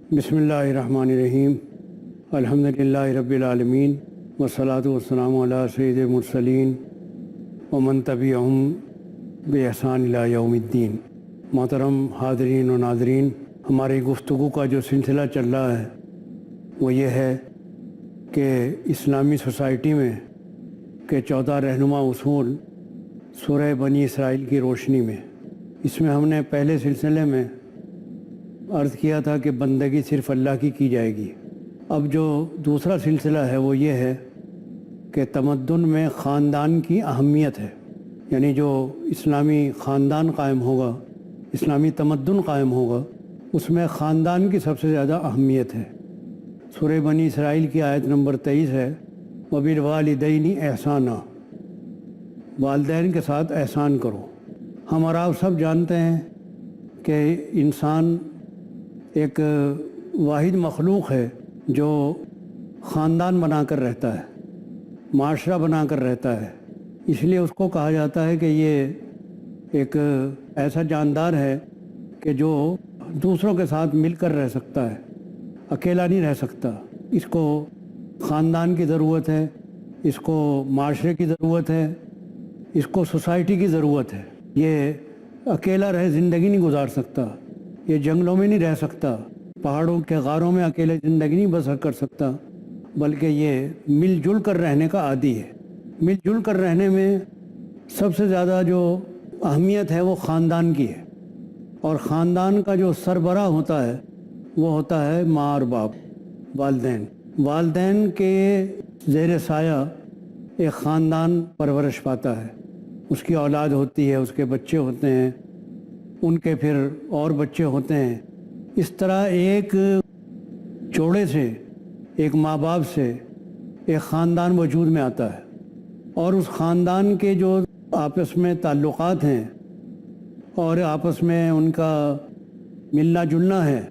بسم اللہ الرحمن الرحیم الحمدللہ رب العالمین والصلاة والسلام علی سید المرسلین ومن تبعہم بإحسان الی یوم الدین۔ محترم حاضرین و ناظرین، ہماری گفتگو کا جو سلسلہ چل رہا ہے وہ یہ ہے کہ اسلامی سوسائٹی میں کے 14 رہنما اصول سورہ بنی اسرائیل کی روشنی میں۔ اس میں ہم نے پہلے سلسلے میں عرض کیا تھا کہ بندگی صرف اللہ کی جائے گی۔ اب جو دوسرا سلسلہ ہے وہ یہ ہے کہ تمدن میں خاندان کی اہمیت ہے، یعنی جو اسلامی خاندان قائم ہوگا، اسلامی تمدن قائم ہوگا، اس میں خاندان کی سب سے زیادہ اہمیت ہے۔ سورہ بنی اسرائیل کی آیت نمبر 23 ہے، وَبِالْوَالِدَيْنِ احسانًا، والدین کے ساتھ احسان کرو۔ ہم اور آپ سب جانتے ہیں کہ انسان ایک واحد مخلوق ہے جو خاندان بنا کر رہتا ہے، معاشرہ بنا کر رہتا ہے۔ اس لیے اس کو کہا جاتا ہے کہ یہ ایک ایسا جاندار ہے کہ جو دوسروں کے ساتھ مل کر رہ سکتا ہے، اکیلا نہیں رہ سکتا۔ اس کو خاندان کی ضرورت ہے، اس کو معاشرے کی ضرورت ہے، اس کو سوسائٹی کی ضرورت ہے۔ یہ اکیلا رہ زندگی نہیں گزار سکتا، یہ جنگلوں میں نہیں رہ سکتا، پہاڑوں کے غاروں میں اکیلے زندگی نہیں بسر کر سکتا، بلکہ یہ مل جل کر رہنے کا عادی ہے۔ مل جل کر رہنے میں سب سے زیادہ جو اہمیت ہے وہ خاندان کی ہے، اور خاندان کا جو سربراہ ہوتا ہے وہ ہوتا ہے ماں اور باپ، والدین۔ والدین کے زیر سایہ ایک خاندان پرورش پاتا ہے، اس کی اولاد ہوتی ہے، اس کے بچے ہوتے ہیں، ان کے پھر اور بچے ہوتے ہیں۔ اس طرح ایک جوڑے سے، ایک ماں باپ سے ایک خاندان وجود میں آتا ہے، اور اس خاندان کے جو آپس میں تعلقات ہیں اور آپس میں ان کا ملنا جلنا ہے،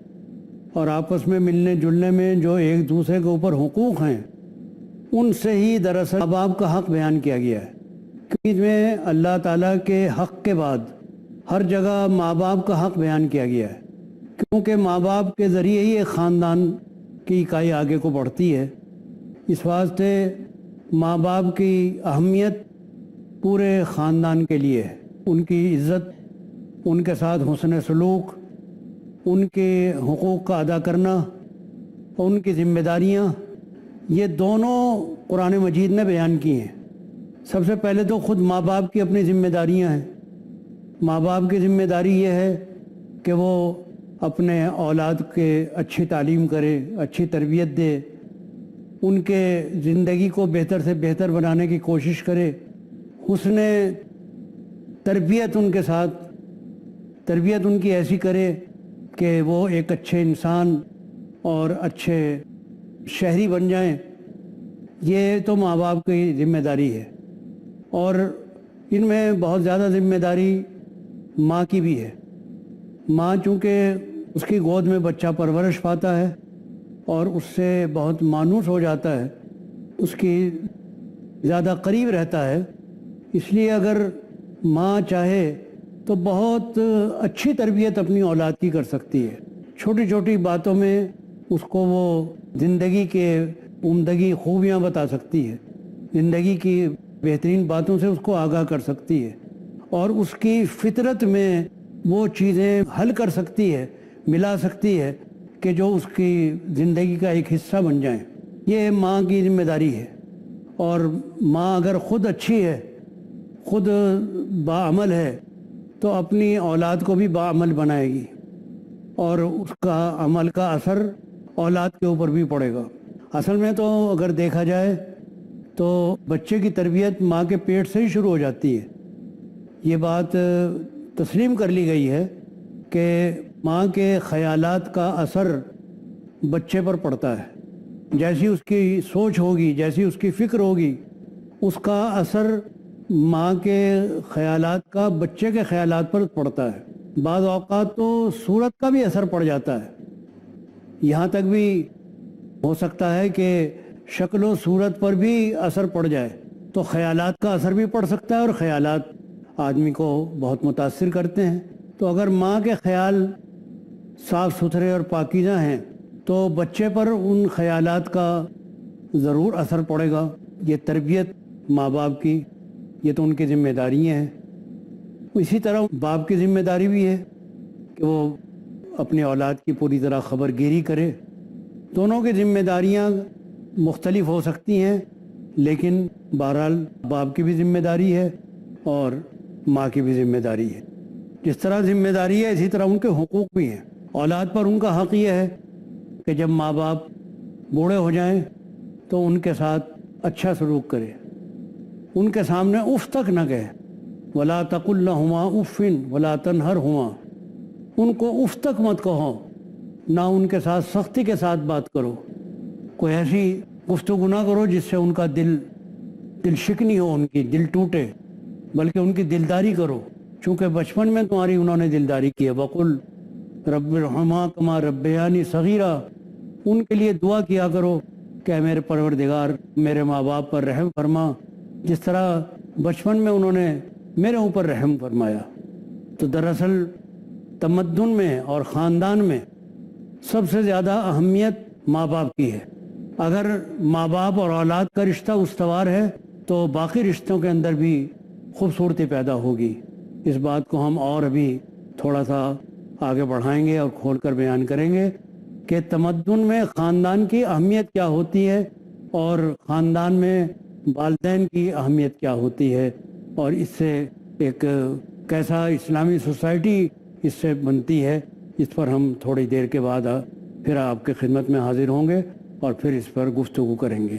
اور آپس میں ملنے جلنے میں جو ایک دوسرے کے اوپر حقوق ہیں، ان سے ہی دراصل ماں باپ کا حق بیان کیا گیا ہے۔ کیونکہ اس میں اللہ تعالیٰ کے حق کے بعد ہر جگہ ماں باپ کا حق بیان کیا گیا ہے، کیونکہ ماں باپ کے ذریعے ہی ایک خاندان کی اکائی آگے کو بڑھتی ہے۔ اس واسطے ماں باپ کی اہمیت پورے خاندان کے لیے ہے۔ ان کی عزت، ان کے ساتھ حسن سلوک، ان کے حقوق کا ادا کرنا، ان کی ذمہ داریاں، یہ دونوں قرآن مجید نے بیان کی ہیں۔ سب سے پہلے تو خود ماں باپ کی اپنی ذمہ داریاں ہیں۔ ماں باپ کی ذمہ داری یہ ہے کہ وہ اپنے اولاد کے اچھی تعلیم کرے، اچھی تربیت دے، ان کے زندگی کو بہتر سے بہتر بنانے کی کوشش کرے، حسن تربیت ان کے ساتھ، تربیت ان کی ایسی کرے کہ وہ ایک اچھے انسان اور اچھے شہری بن جائیں۔ یہ تو ماں باپ کی ذمہ داری ہے، اور ان میں بہت زیادہ ذمہ داری ماں کی بھی ہے۔ ماں چونکہ اس کی گود میں بچہ پرورش پاتا ہے اور اس سے بہت مانوس ہو جاتا ہے، اس کی زیادہ قریب رہتا ہے، اس لیے اگر ماں چاہے تو بہت اچھی تربیت اپنی اولاد کی کر سکتی ہے۔ چھوٹی چھوٹی باتوں میں اس کو وہ زندگی کے عمدگی خوبیاں بتا سکتی ہے، زندگی کی بہترین باتوں سے اس کو آگاہ کر سکتی ہے، اور اس کی فطرت میں وہ چیزیں حل کر سکتی ہے، ملا سکتی ہے کہ جو اس کی زندگی کا ایک حصہ بن جائیں۔ یہ ماں کی ذمہ داری ہے، اور ماں اگر خود اچھی ہے، خود باعمل ہے، تو اپنی اولاد کو بھی باعمل بنائے گی، اور اس کا عمل کا اثر اولاد کے اوپر بھی پڑے گا۔ اصل میں تو اگر دیکھا جائے تو بچے کی تربیت ماں کے پیٹ سے ہی شروع ہو جاتی ہے۔ یہ بات تسلیم کر لی گئی ہے کہ ماں کے خیالات کا اثر بچے پر پڑتا ہے۔ جیسی اس کی سوچ ہوگی، جیسی اس کی فکر ہوگی، اس کا اثر ماں کے خیالات کا بچے کے خیالات پر پڑتا ہے۔ بعض اوقات تو صورت کا بھی اثر پڑ جاتا ہے، یہاں تک بھی ہو سکتا ہے کہ شکل و صورت پر بھی اثر پڑ جائے، تو خیالات کا اثر بھی پڑ سکتا ہے، اور خیالات آدمی کو بہت متاثر کرتے ہیں۔ تو اگر ماں کے خیال صاف ستھرے اور پاکیزہ ہیں تو بچے پر ان خیالات کا ضرور اثر پڑے گا. یہ تربیت ماں باپ کی، یہ تو ان کی ذمہ داریاں ہیں. اسی طرح باپ کی ذمہ داری بھی ہے کہ وہ اپنی اولاد کی پوری طرح خبر گیری کرے. دونوں کی ذمہ داریاں مختلف ہو سکتی ہیں، لیکن بہرحال باپ کی بھی ذمہ داری ہے اور ماں کی بھی ذمہ داری ہے. جس طرح ذمہ داری ہے اسی طرح ان کے حقوق بھی ہیں. اولاد پر ان کا حق یہ ہے کہ جب ماں باپ بوڑھے ہو جائیں تو ان کے ساتھ اچھا سلوک کرے، ان کے سامنے اف تک نہ کہے. ولا تقل لهما اف ولا تنهرهما، ان کو اف تک مت کہو، نہ ان کے ساتھ سختی کے ساتھ بات کرو. کوئی ایسی گفتگو نہ کرو جس سے ان کا دل شکنی ہو، ان کی دل ٹوٹے، بلکہ ان کی دلداری کرو. چونکہ بچپن میں تمہاری انہوں نے دلداری کی ہے. وقل رب ارحمہما کما ربیانی صغیرا، ان کے لیے دعا کیا کرو کہ میرے پروردگار میرے ماں باپ پر رحم فرما جس طرح بچپن میں انہوں نے میرے اوپر رحم فرمایا. تو دراصل تمدن میں اور خاندان میں سب سے زیادہ اہمیت ماں باپ کی ہے. اگر ماں باپ اور اولاد کا رشتہ استوار ہے تو باقی رشتوں کے اندر بھی خوبصورتی پیدا ہوگی. اس بات کو ہم اور ابھی تھوڑا سا آگے بڑھائیں گے اور کھول کر بیان کریں گے کہ تمدن میں خاندان کی اہمیت کیا ہوتی ہے اور خاندان میں والدین کی اہمیت کیا ہوتی ہے، اور اس سے ایک کیسا اسلامی سوسائٹی اس سے بنتی ہے. اس پر ہم تھوڑی دیر کے بعد پھر آپ کی خدمت میں حاضر ہوں گے اور پھر اس پر گفتگو کریں گے.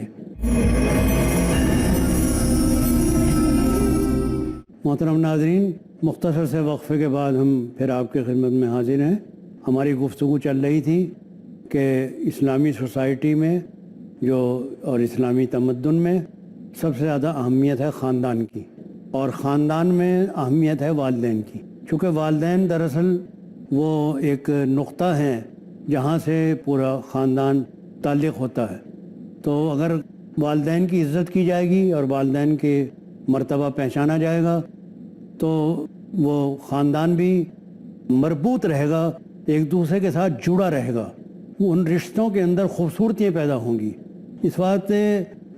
محترم ناظرین، مختصر سے وقفے کے بعد ہم پھر آپ کی خدمت میں حاضر ہیں. ہماری گفتگو چل رہی تھی کہ اسلامی سوسائٹی میں اور اسلامی تمدن میں سب سے زیادہ اہمیت ہے خاندان کی، اور خاندان میں اہمیت ہے والدین کی. چونکہ والدین دراصل وہ ایک نقطہ ہیں جہاں سے پورا خاندان تعلق ہوتا ہے. تو اگر والدین کی عزت کی جائے گی اور والدین کے مرتبہ پہچانا جائے گا تو وہ خاندان بھی مربوط رہے گا، ایک دوسرے کے ساتھ جڑا رہے گا. ان رشتوں کے اندر خوبصورتیاں پیدا ہوں گی. اس واسطے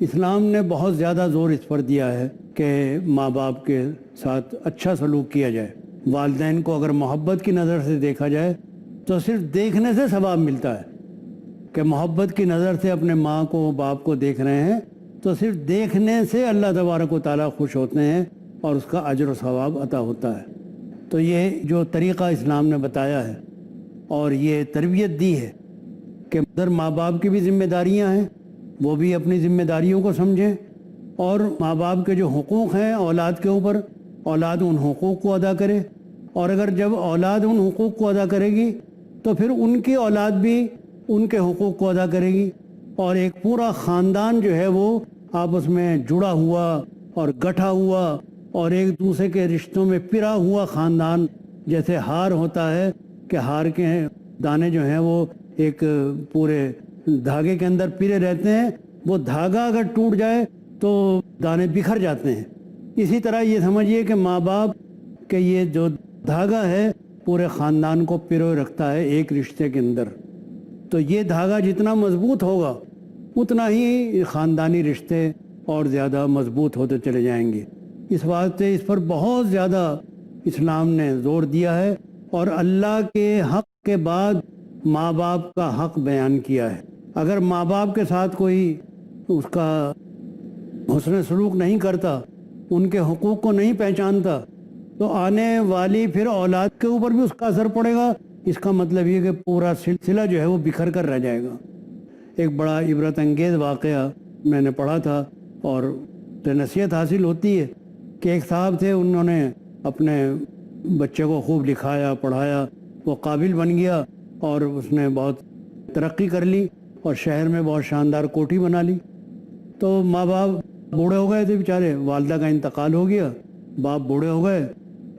اسلام نے بہت زیادہ زور اس پر دیا ہے کہ ماں باپ کے ساتھ اچھا سلوک کیا جائے. والدین کو اگر محبت کی نظر سے دیکھا جائے تو صرف دیکھنے سے ثواب ملتا ہے کہ محبت کی نظر سے اپنے ماں کو باپ کو دیکھ رہے ہیں تو صرف دیکھنے سے اللہ تبارک و تعالیٰ خوش ہوتے ہیں اور اس کا اجر و ثواب عطا ہوتا ہے. تو یہ جو طریقہ اسلام نے بتایا ہے اور یہ تربیت دی ہے کہ ادھر ماں باپ کی بھی ذمہ داریاں ہیں، وہ بھی اپنی ذمہ داریوں کو سمجھیں، اور ماں باپ کے جو حقوق ہیں اولاد کے اوپر، اولاد ان حقوق کو ادا کرے. اور اگر جب اولاد ان حقوق کو ادا کرے گی تو پھر ان کی اولاد بھی ان کے حقوق کو ادا کرے گی، اور ایک پورا خاندان جو ہے وہ آپس میں جڑا ہوا اور گٹھا ہوا اور ایک دوسرے کے رشتوں میں پرا ہوا خاندان. جیسے ہار ہوتا ہے کہ ہار کے دانے جو ہیں وہ ایک پورے دھاگے کے اندر پرے رہتے ہیں، وہ دھاگا اگر ٹوٹ جائے تو دانے بکھر جاتے ہیں. اسی طرح یہ سمجھیے کہ ماں باپ کے یہ جو دھاگا ہے پورے خاندان کو پروئے رکھتا ہے ایک رشتے کے اندر. تو یہ دھاگا جتنا مضبوط ہوگا اتنا ہی خاندانی رشتے اور زیادہ مضبوط ہوتے چلے جائیں گے. اس واسطے اس پر بہت زیادہ اسلام نے زور دیا ہے، اور اللہ کے حق کے بعد ماں باپ کا حق بیان کیا ہے. اگر ماں باپ کے ساتھ کوئی اس کا حسن سلوک نہیں کرتا، ان کے حقوق کو نہیں پہچانتا، تو آنے والی پھر اولاد کے اوپر بھی اس کا اثر پڑے گا. اس کا مطلب یہ کہ پورا سلسلہ جو ہے وہ بکھر کر رہ جائے گا. ایک بڑا عبرت انگیز واقعہ میں نے پڑھا تھا اور نصیحت حاصل ہوتی ہے کہ ایک صاحب تھے، انہوں نے اپنے بچے کو خوب لکھایا پڑھایا، وہ قابل بن گیا اور اس نے بہت ترقی کر لی اور شہر میں بہت شاندار کوٹھی بنا لی. تو ماں باپ بوڑھے ہو گئے تھے بیچارے، والدہ کا انتقال ہو گیا، باپ بوڑھے ہو گئے.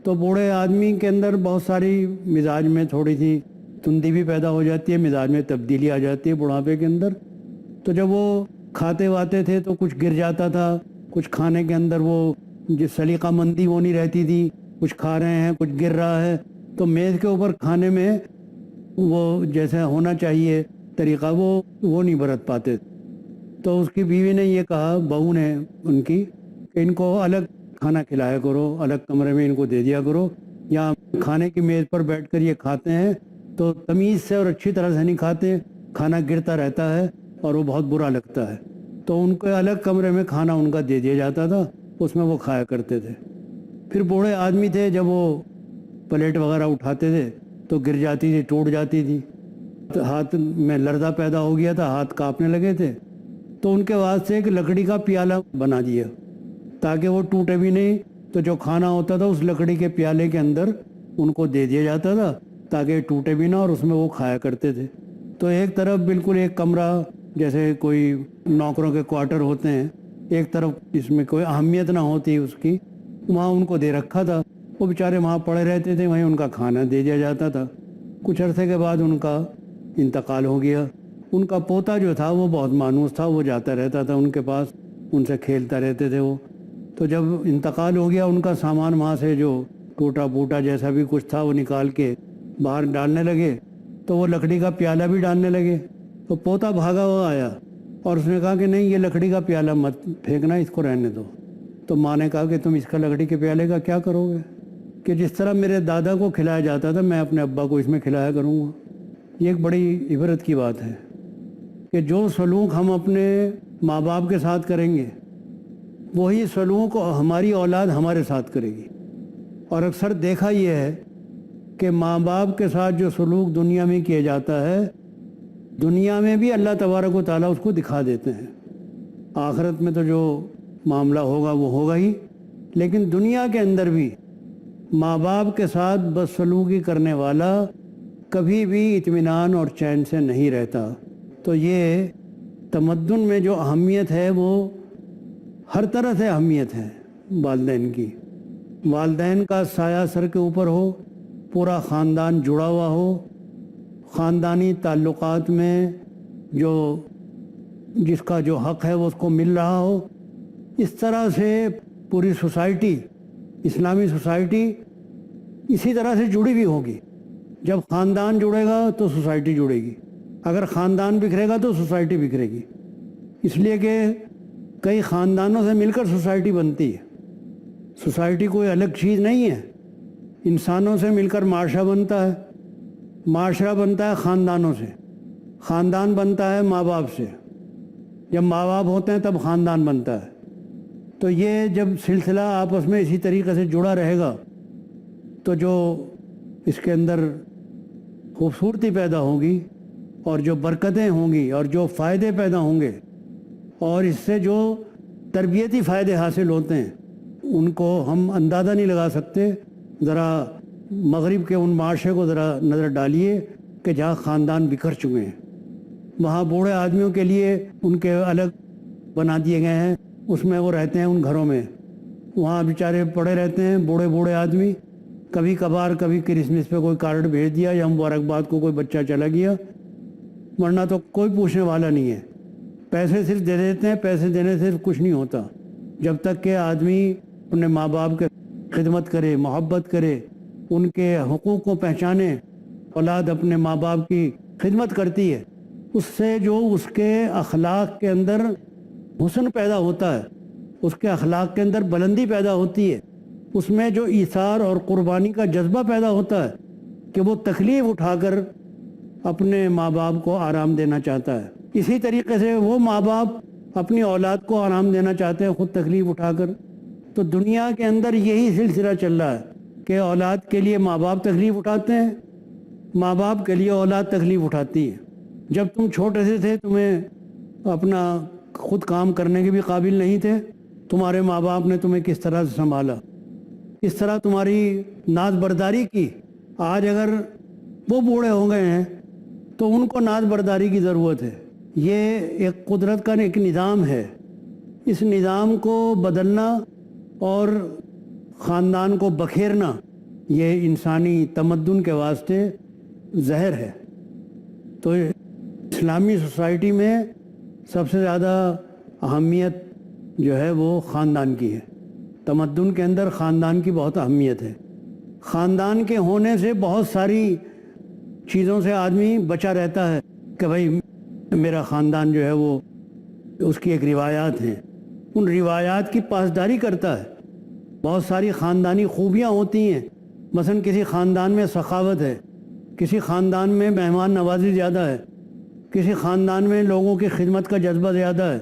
تو بوڑھے آدمی کے اندر بہت ساری مزاج میں تھوڑی سی تندی بھی پیدا ہو جاتی ہے، مزاج میں تبدیلی آ جاتی ہے بڑھاپے کے اندر. تو جب وہ کھاتے واتے تھے تو کچھ گر جاتا تھا، کچھ کھانے کے اندر وہ جس سلیقہ مندی وہ نہیں رہتی تھی، کچھ کھا رہے ہیں کچھ گر رہا ہے. تو میز کے اوپر کھانے میں وہ جیسا ہونا چاہیے طریقہ وہ نہیں برت پاتے. تو اس کی بیوی نے یہ کہا، بہو نے ان کی، کہ ان کو الگ کھانا کھلایا کرو، الگ کمرے میں ان کو دے دیا کرو. یا کھانے کی میز پر بیٹھ کر یہ کھاتے ہیں تو تمیز سے اور اچھی طرح سے نہیں کھاتے، کھانا گرتا رہتا ہے اور وہ بہت برا لگتا ہے. تو ان کو الگ کمرے میں کھانا ان کا دے دیا جاتا تھا، اس میں وہ کھایا کرتے تھے. پھر بوڑھے آدمی تھے، جب وہ پلیٹ وغیرہ اٹھاتے تھے تو گر جاتی تھی، ٹوٹ جاتی تھی، ہاتھ میں لرزہ پیدا ہو گیا تھا، ہاتھ کانپنے لگے تھے. تو ان کے واسطے ایک لکڑی کا پیالہ بنا دیا تاکہ وہ ٹوٹے بھی نہیں. تو جو کھانا ہوتا تھا اس لکڑی کے پیالے کے اندر ان کو دے دیا جاتا تھا تاکہ ٹوٹے بھی نہ، اور اس میں وہ کھایا کرتے تھے. تو ایک طرف بالکل ایک کمرہ جیسے کوئی نوکروں کے کوارٹر ہوتے ہیں، ایک طرف اس میں کوئی اہمیت نہ ہوتی اس کی، وہاں ان کو دے رکھا تھا. وہ بیچارے وہاں پڑے رہتے تھے، وہیں ان کا کھانا دے دیا جاتا تھا. کچھ عرصے کے بعد ان کا انتقال ہو گیا. ان کا پوتا جو تھا وہ بہت مانوس تھا، وہ جاتا رہتا تھا ان کے پاس، ان سے کھیلتا رہتے تھے وہ. تو جب انتقال ہو گیا، ان کا سامان وہاں سے جو ٹوٹا پھوٹا جیسا بھی کچھ تھا وہ نکال کے باہر ڈالنے لگے. تو وہ لکڑی کا پیالہ بھی ڈالنے لگے. تو پوتا بھاگا ہوا آیا اور اس نے کہا کہ نہیں، یہ لکڑی کا پیالہ مت پھینکنا، اس کو رہنے دو. تو ماں نے کہا کہ تم اس کا لکڑی کے پیالے کا کیا کرو گے؟ کہ جس طرح میرے دادا کو کھلایا جاتا تھا میں اپنے ابا کو اس میں کھلایا کروں گا. یہ ایک بڑی عبرت کی بات ہے کہ جو سلوک ہم اپنے ماں باپ کے ساتھ کریں گے وہی سلوک ہماری اولاد ہمارے ساتھ کرے گی. اور اکثر دیکھا یہ ہے کہ ماں باپ کے ساتھ جو سلوک دنیا میں کیا جاتا ہے، دنیا میں بھی اللہ تبارک و تعالیٰ اس کو دکھا دیتے ہیں. آخرت میں تو جو معاملہ ہوگا وہ ہوگا ہی، لیکن دنیا کے اندر بھی ماں باپ کے ساتھ بدسلوکی کرنے والا کبھی بھی اطمینان اور چین سے نہیں رہتا. تو یہ تمدن میں جو اہمیت ہے وہ ہر طرح سے اہمیت ہے والدین کی. والدین کا سایہ سر کے اوپر ہو، پورا خاندان جڑا ہوا ہو، خاندانی تعلقات میں جس کا جو حق ہے وہ اس کو مل رہا ہو. اس طرح سے پوری سوسائٹی، اسلامی سوسائٹی اسی طرح سے جڑی ہوئی ہوگی. جب خاندان جڑے گا تو سوسائٹی جڑے گی، اگر خاندان بکھرے گا تو سوسائٹی بکھرے گی. اس لیے کہ کئی خاندانوں سے مل کر سوسائٹی بنتی ہے. سوسائٹی کوئی الگ چیز نہیں ہے، انسانوں سے مل کر معاشرہ بنتا ہے، معاشرہ بنتا ہے خاندانوں سے، خاندان بنتا ہے ماں باپ سے، جب ماں باپ ہوتے ہیں تب خاندان بنتا ہے. تو یہ جب سلسلہ آپس میں اسی طریقے سے جڑا رہے گا تو جو اس کے اندر خوبصورتی پیدا ہوگی اور جو برکتیں ہوں گی اور جو فائدے پیدا ہوں گے اور اس سے جو تربیتی فائدے حاصل ہوتے ہیں ان کو ہم اندازہ نہیں لگا سکتے. ذرا مغرب کے ان معاشرے کو ذرا نظر ڈالیے کہ جہاں خاندان بکھر چکے ہیں، وہاں بوڑھے آدمیوں کے لیے ان کے الگ بنا دیے گئے ہیں، اس میں وہ رہتے ہیں ان گھروں میں، وہاں بیچارے پڑے رہتے ہیں بوڑھے آدمی. کبھی کبھار کبھی کرسمس پہ کوئی کارڈ بھیج دیا یا مبارکباد کو کوئی بچہ چلا گیا، ورنہ تو کوئی پوچھنے والا نہیں ہے. پیسے صرف دے دیتے ہیں، پیسے دینے سے کچھ نہیں ہوتا. جب تک کہ آدمی اپنے ماں باپ کے خدمت کرے، محبت کرے، ان کے حقوق کو پہچانے. اولاد اپنے ماں باپ کی خدمت کرتی ہے، اس سے جو اس کے اخلاق کے اندر حسن پیدا ہوتا ہے، اس کے اخلاق کے اندر بلندی پیدا ہوتی ہے، اس میں جو ایثار اور قربانی کا جذبہ پیدا ہوتا ہے کہ وہ تکلیف اٹھا کر اپنے ماں باپ کو آرام دینا چاہتا ہے. اسی طریقے سے وہ ماں باپ اپنی اولاد کو آرام دینا چاہتے ہیں خود تکلیف اٹھا کر. تو دنیا کے اندر یہی سلسلہ چل رہا ہے کہ اولاد کے لیے ماں باپ تکلیف اٹھاتے ہیں، ماں باپ کے لیے اولاد تکلیف اٹھاتی ہے. جب تم چھوٹے سے تھے تمہیں اپنا خود کام کرنے کے بھی قابل نہیں تھے، تمہارے ماں باپ نے تمہیں کس طرح سے سنبھالا، کس طرح تمہاری ناز برداری کی. آج اگر وہ بوڑھے ہو گئے ہیں تو ان کو ناز برداری کی ضرورت ہے. یہ ایک قدرت کا ایک نظام ہے، اس نظام کو بدلنا اور خاندان کو بکھیرنا یہ انسانی تمدن کے واسطے زہر ہے. تو اسلامی سوسائٹی میں سب سے زیادہ اہمیت جو ہے وہ خاندان کی ہے. تمدن کے اندر خاندان کی بہت اہمیت ہے. خاندان کے ہونے سے بہت ساری چیزوں سے آدمی بچا رہتا ہے کہ بھائی میرا خاندان جو ہے وہ اس کی ایک روایات ہیں، ان روایات کی پاسداری کرتا ہے۔ بہت ساری خاندانی خوبیاں ہوتی ہیں، مثلا کسی خاندان میں سخاوت ہے، کسی خاندان میں مہمان نوازی زیادہ ہے، کسی خاندان میں لوگوں کی خدمت کا جذبہ زیادہ ہے۔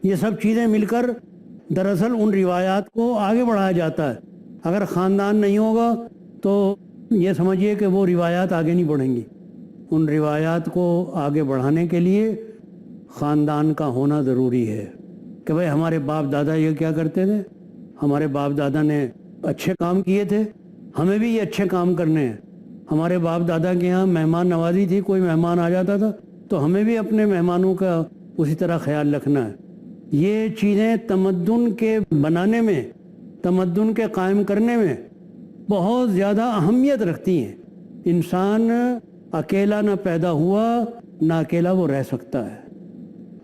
یہ سب چیزیں مل کر دراصل ان روایات کو آگے بڑھایا جاتا ہے۔ اگر خاندان نہیں ہوگا تو یہ سمجھیے کہ وہ روایات آگے نہیں بڑھیں گی۔ ان روایات کو آگے بڑھانے کے لیے خاندان کا ہونا ضروری ہے کہ بھئی ہمارے باپ دادا یہ کیا کرتے تھے، ہمارے باپ دادا نے اچھے کام کیے تھے، ہمیں بھی یہ اچھے کام کرنے ہیں۔ ہمارے باپ دادا کے ہاں مہمان نوازی تھی، کوئی مہمان آ جاتا تھا تو ہمیں بھی اپنے مہمانوں کا اسی طرح خیال رکھنا ہے۔ یہ چیزیں تمدن کے بنانے میں، تمدن کے قائم کرنے میں بہت زیادہ اہمیت رکھتی ہیں۔ انسان اکیلا نہ پیدا ہوا، نہ اکیلا وہ رہ سکتا ہے۔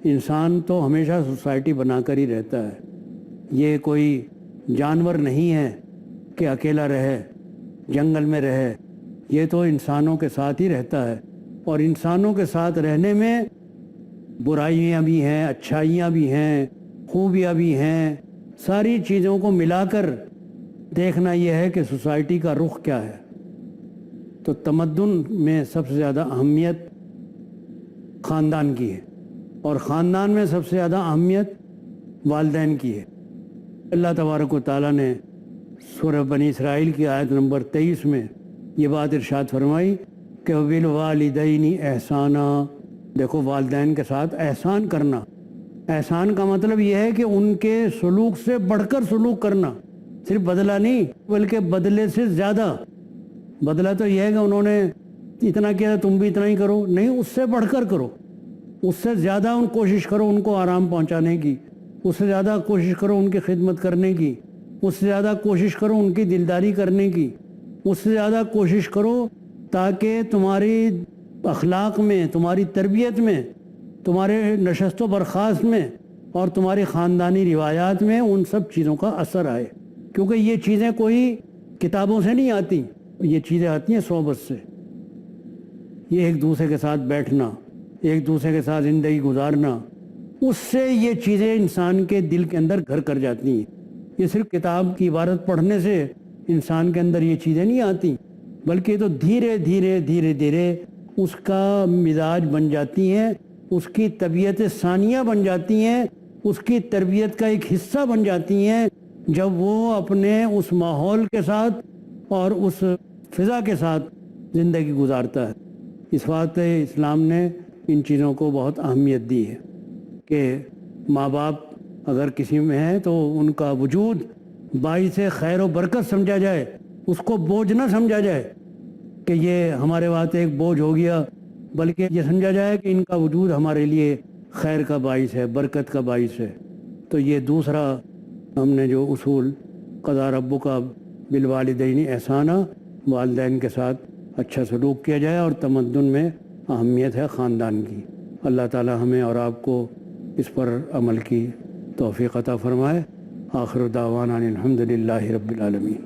انسان تو ہمیشہ سوسائٹی بنا کر ہی رہتا ہے۔ یہ کوئی جانور نہیں ہے کہ اکیلا رہے، جنگل میں رہے۔ یہ تو انسانوں کے ساتھ ہی رہتا ہے، اور انسانوں کے ساتھ رہنے میں برائیاں بھی ہیں، اچھائیاں بھی ہیں، خوبیاں بھی ہیں۔ ساری چیزوں کو ملا کر دیکھنا یہ ہے کہ سوسائٹی کا رخ کیا ہے۔ تو تمدن میں سب سے زیادہ اہمیت خاندان کی ہے، اور خاندان میں سب سے زیادہ اہمیت والدین کی ہے۔ اللہ تبارک و تعالیٰ نے سورہ بنی اسرائیل کی آیت نمبر 23 میں یہ بات ارشاد فرمائی کہ وَبِالْوَالِدَيْنِ احسانًا، دیکھو والدین کے ساتھ احسان کرنا۔ احسان کا مطلب یہ ہے کہ ان کے سلوک سے بڑھ کر سلوک کرنا، صرف بدلہ نہیں بلکہ بدلے سے زیادہ۔ بدلہ تو یہ ہے کہ انہوں نے اتنا کیا تم بھی اتنا ہی کرو، نہیں، اس سے بڑھ کر کرو، اس سے زیادہ کوشش کرو ان کو آرام پہنچانے کی، اس سے زیادہ کوشش کرو ان کی خدمت کرنے کی، اس سے زیادہ کوشش کرو ان کی دلداری کرنے کی، اس سے زیادہ کوشش کرو تاکہ تمہاری اخلاق میں، تمہاری تربیت میں، تمہارے نشست و برخاست میں اور تمہاری خاندانی روایات میں ان سب چیزوں کا اثر آئے، کیونکہ یہ چیزیں کوئی کتابوں سے نہیں آتی، یہ چیزیں آتی ہیں صحبت سے۔ یہ ایک دوسرے کے ساتھ بیٹھنا، ایک دوسرے کے ساتھ زندگی گزارنا، اس سے یہ چیزیں انسان کے دل کے اندر گھر کر جاتی ہیں۔ یہ صرف کتاب کی عبارت پڑھنے سے انسان کے اندر یہ چیزیں نہیں آتی، بلکہ یہ تو دھیرے دھیرے دھیرے دھیرے اس کا مزاج بن جاتی ہیں، اس کی طبیعت ثانیہ بن جاتی ہیں، اس کی تربیت کا ایک حصہ بن جاتی ہیں، جب وہ اپنے اس ماحول کے ساتھ اور اس فضا کے ساتھ زندگی گزارتا ہے۔ اس واسطے اسلام نے ان چیزوں کو بہت اہمیت دی ہے کہ ماں باپ اگر کسی میں ہیں تو ان کا وجود باعث خیر و برکت سمجھا جائے، اس کو بوجھ نہ سمجھا جائے کہ یہ ہمارے واسطے ایک بوجھ ہو گیا، بلکہ یہ سمجھا جائے کہ ان کا وجود ہمارے لیے خیر کا باعث ہے، برکت کا باعث ہے۔ تو یہ دوسرا ہم نے جو اصول قضا ربک بالوالدین احسانا، والدین کے ساتھ اچھا سلوک کیا جائے، اور تمدن میں اہمیت ہے خاندان کی۔ اللہ تعالی ہمیں اور آپ کو اس پر عمل کی توفیق عطا فرمائے۔ آخر دعوانا الحمدللہ رب العالمین۔